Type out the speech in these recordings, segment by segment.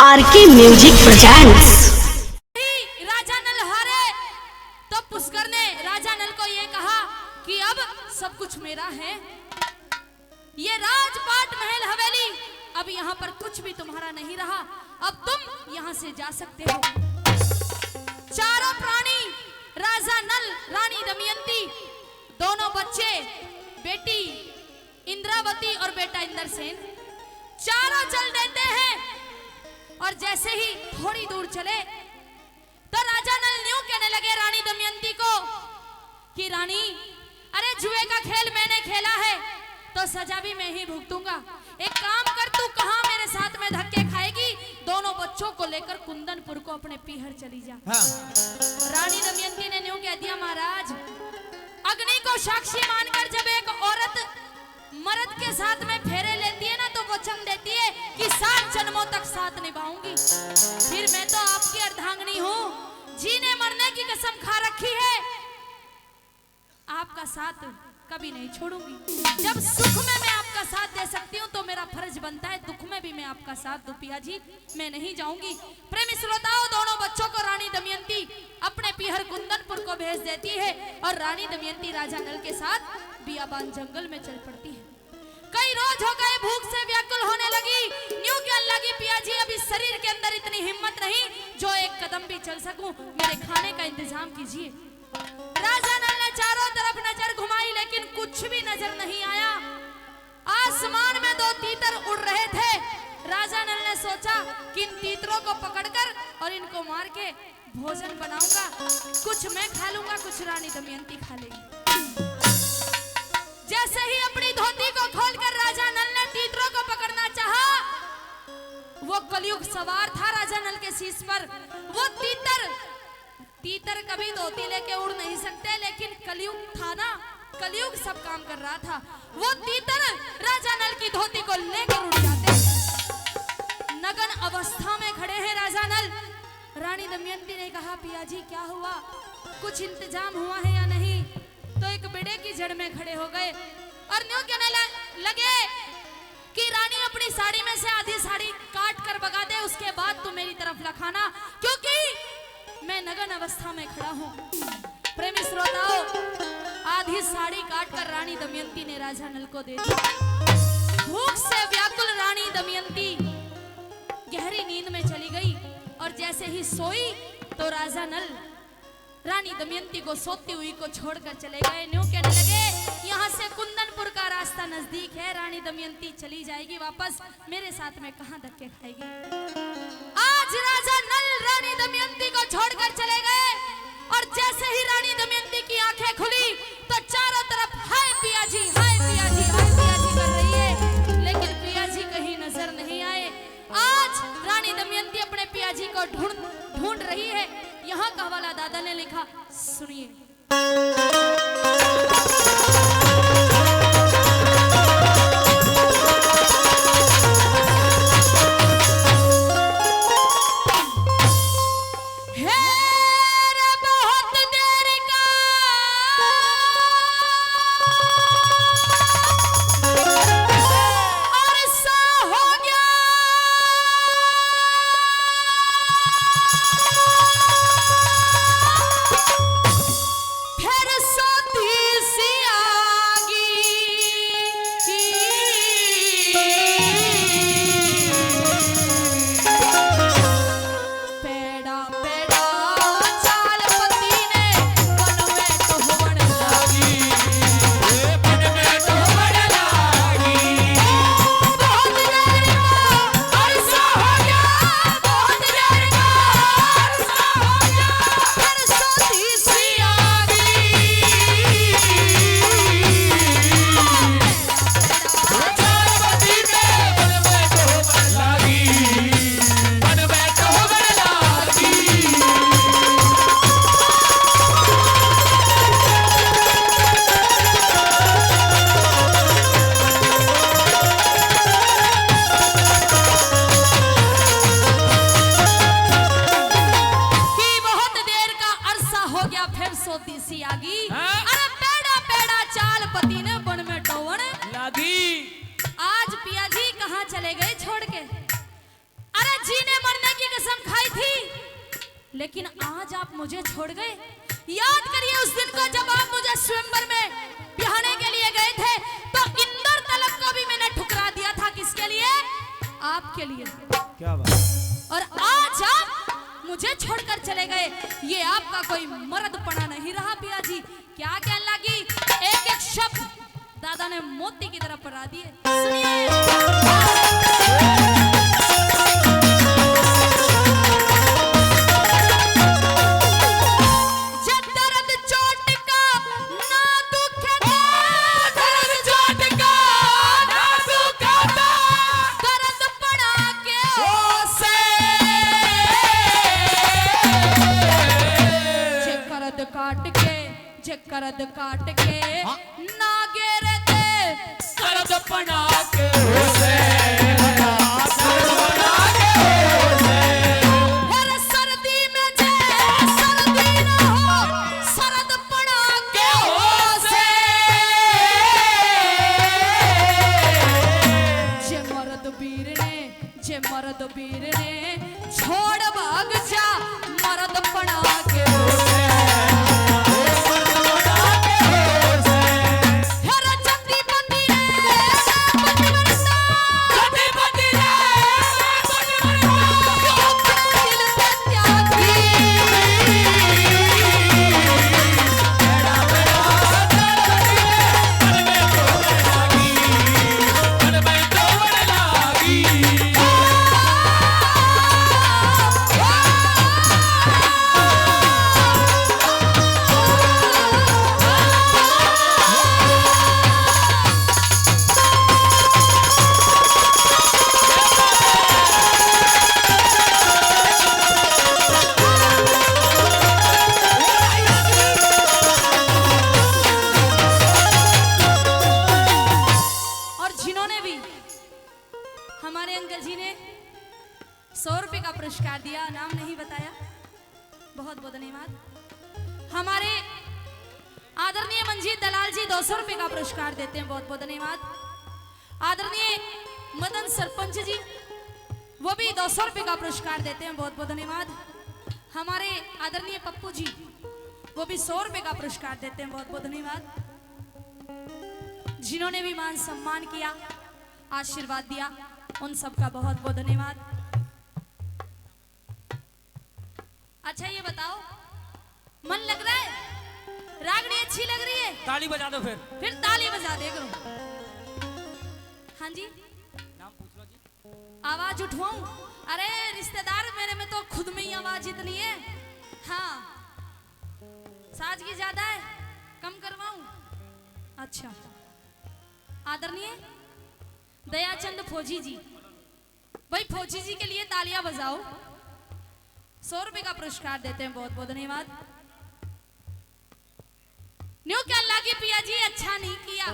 R K music presents. Raja Nal हारे तो पुष्कर ने राजा नल को ये कहा कि अब सब कुछ मेरा है, ये राजपाट महल हवेली अब यहाँ पर कुछ भी तुम्हारा नहीं रहा, अब तुम यहाँ से जा सकते हो। चारों प्राणी राजा नल, रानी दमयंती, दोनों बच्चे, बेटी इंद्रावती और बेटा इंद्रसेन, चारों चल देते हैं। और जैसे ही थोड़ी दूर चले तो राजा नल न्यू कहने लगे रानी दमयंती को कि रानी, अरे जुए का खेल मैंने खेला है तो सजा भी मैं ही भुगतूंगा। एक काम कर, तू कहां मेरे साथ में धक्के खाएगी, दोनों बच्चों को लेकर कुंदनपुर को अपने पीहर चली जा। हाँ। रानी दमयंती ने न्यू कह दिया, महाराज अग्नि को साक्षी मानकर जब एक औरत मर्द के साथ में फेरे लेती है ना तो वचन देती है कि 7 जन्मों तक साथ निभाऊंगी। फिर मैं तो आपकी अर्धांगिनी हूँ, जीने मरने की कसम खा रखी है, आपका साथ कभी नहीं छोड़ूंगी। जब सुख में मैं आपका साथ दे सकती हूँ तो मेरा फर्ज बनता है दुख में भी मैं आपका साथ दूं। पिया जी मैं नहीं जाऊंगी। प्रेमी श्रोताओं, दोनों बच्चों को रानी दमयंती अपने पीहर कुंदनपुर को भेज देती है और रानी दमयंती राजा नल के साथ बियाबान जंगल में चल पड़ती है। कई रोज हो गए, भूख से व्याकुल होने लगी, न्यू कहने लगी, पिया जी अभी शरीर के अंदर इतनी हिम्मत नहीं जो एक कदम भी चल सकूं, मेरे खाने का इंतजाम कीजिए। राजा नल ने चारों तरफ नजर घुमाई लेकिन कुछ भी नजर नहीं आया। आसमान में 2 तीतर उड़ रहे थे। राजा नल ने सोचा कि इन तीतरों को पकड़कर और इनको मार के भोजन बनाऊंगा, कुछ मैं खा लूंगा, कुछ रानी दमयंती खा लेगी। जैसे ही अपनी धोती को खोलकर राजा नल ने तीतरों को पकड़ना चाहा, वो कलयुग सवार था राजा नल के शीश पर। वो तीतर कभी धोती लेके उड़ नहीं सकते, लेकिन कलयुग था ना, कलयुग सब काम कर रहा था। वो तीतर राजा नल की धोती को लेकर उड़ जाते। नग्न अवस्था में खड़े हैं राजा नल। रानी दमयंती ने कहा, पिया जी क्या हुआ, कुछ इंतजाम हुआ है या नहीं? तो एक बेड़े की जड़ में खड़े हो गए और न्यू कहने लगे कि रानी अपनी साड़ी में से आधी साड़ी काट कर बगा दे, उसके बाद तू मेरी तरफ लखाना, क्योंकि मैं नग्न अवस्था में खड़ा हूं। प्रेमी श्रोताओं, आधी साड़ी काट कर रानी दमयंती ने राजा नल को दे दी। भूख से व्याकुल रानी दमयंती गहरी नींद में चली गई और जैसे ही सोई तो राजा नल रानी दमयंती को सोती हुई को छोड़कर चले गए। न्यू कहने लगे, यहाँ से कुंदनपुर का रास्ता नजदीक है, रानी दमयंती चली जाएगी वापस, मेरे साथ में कहां धक्के खाएगी। आज राजा नल रानी दमयंती को छोड़कर चले गए और जैसे ही रानी दमयंती की आंखें खुली तो चारों तरफ हाय पिया जी, हाय पिया जी, हाय पिया जी कर रही है, लेकिन पिया जी कहीं नजर नहीं आए। आज रानी दमयंती अपने पिया जी को ढूंढ रही है। यहाँ का हवाला दादा ने लिखा, सुनिए। आज पिया जी कहाँ चले गए छोड़ के? अरे जीने मरने लेकिन आज आप मुझे छोड़ गए। याद करिए उस दिन को जब आप मुझे स्वयंवर में बिहाने के लिए गए थे, तो इंदर तलक को भी मैंने ठुकरा दिया था। किसके लिए? आपके लिए। क्या बात। और आज आप मुझे छोड़कर चले गए, ये आपका कोई मर्दपना नहीं रहा पिया जी। क्या कहने लगी? एक एक शब्द दादा ने मोती की तरफ पढ़ा दिए। सुनिए। करद काट के ना गेरे दे करद पना के होसे हर सर्दी में जे सर्दी ना हो सरद पना के होसे जे मर्द वीर ने छोड़ भाग जा मर्द पना के होसे। हमारे अंकल जी ने 100 रुपए का पुरस्कार दिया, नाम नहीं बताया, बहुत बहुत धन्यवाद। हमारे आदरणीय मंजीत दलाल जी 200 रुपए का पुरस्कार देते हैं, बहुत बहुत धन्यवाद। आदरणीय मदन सरपंच जी वो भी 200 रुपए का पुरस्कार देते हैं, बहुत बहुत धन्यवाद। हमारे आदरणीय पप्पू जी वो भी 100 रुपए का पुरस्कार देते हैं, बहुत बहुत धन्यवाद। जिन्होंने भी मान सम्मान किया, आशीर्वाद दिया, उन सबका बहुत बहुत धन्यवाद। अच्छा ये बताओ, मन लग रहा है? रागनी अच्छी लग रही है? ताली बजा दो फिर ताली बजा दे करो। हाँ जी, नाम पूछ लो जी। आवाज उठवाऊं? अरे रिश्तेदार मेरे में तो खुद में ही आवाज इतनी है। हाँ, साजगी ज्यादा है, कम करवाऊं? अच्छा, आदरणीय दयाचंद फौजी जी, भाई फौजी जी के लिए तालियां बजाओ। 100 रुपए का पुरस्कार देते हैं, बहुत बहुत धन्यवाद। न्यू क्या लगी पिया जी? अच्छा नहीं किया।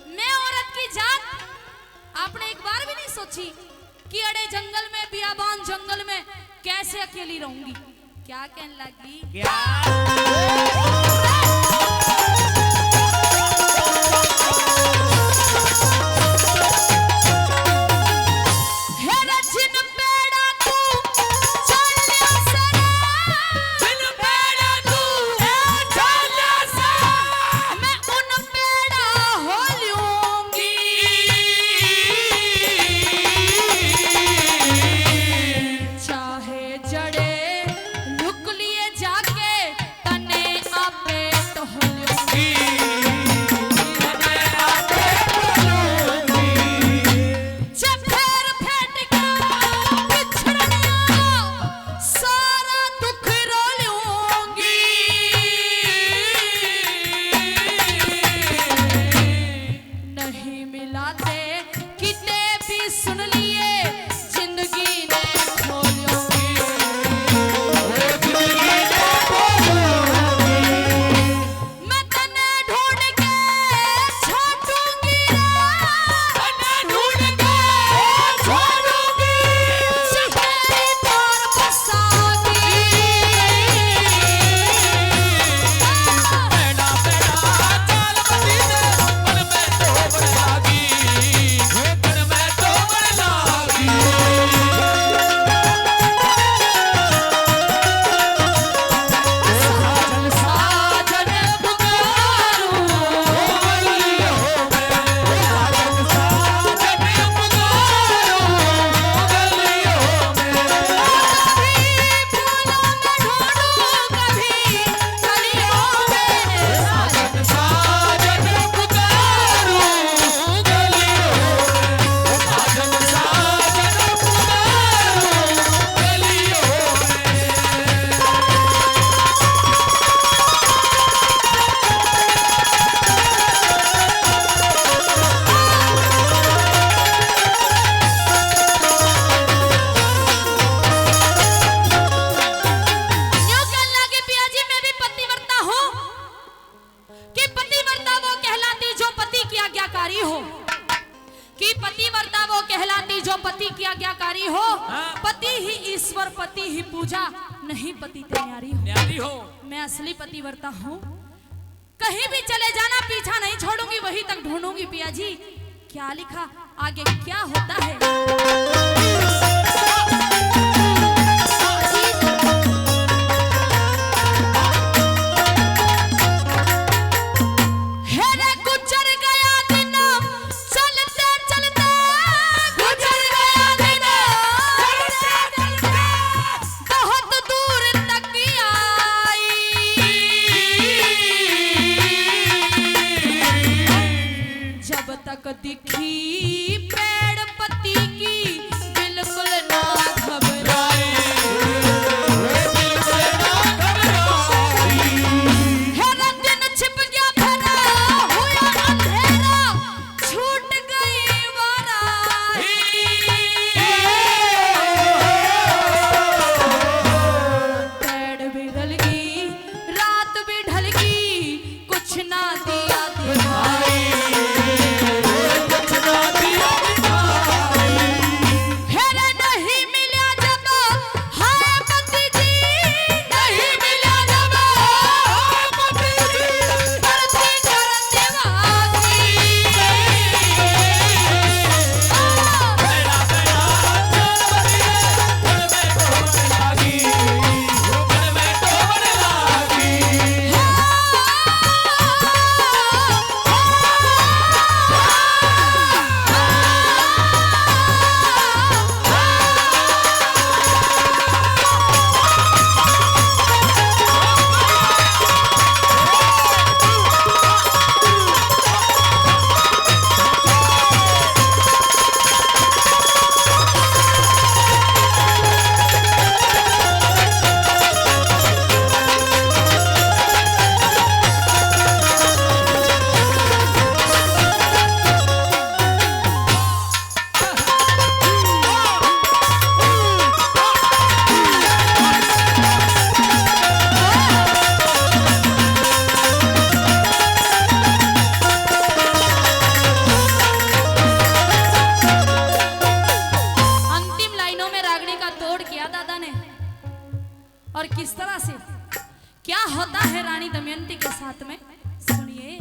मैं औरत की जात आपने एक बार भी नहीं सोची कि अड़े जंगल में, बियाबान जंगल में कैसे अकेली रहूंगी? क्या कहने लगी? क्या? जड़े लुक लिए जाके तने आपे ईश्वर पति ही पूजा, नहीं पति ते न्यारी हो। न्यारी हो। मैं असली पतिव्रता हूँ, कहीं भी चले जाना पीछा नहीं छोड़ूंगी, वहीं तक ढूंढूंगी। पिया जी क्या लिखा, आगे क्या होता है? दिखी पेड़ पत्ती की बिल्कुल ना घबराए, बिल्कुल ना घबराए। हेरा दिन छिप गया भरा हुआ अंधेरा, छूट गई बारात। पेड़ भी ढल गई, रात भी ढल गई, कुछ ना दिया दिखाई। और किस तरह से क्या होता है रानी दमयंती के साथ में, सुनिए।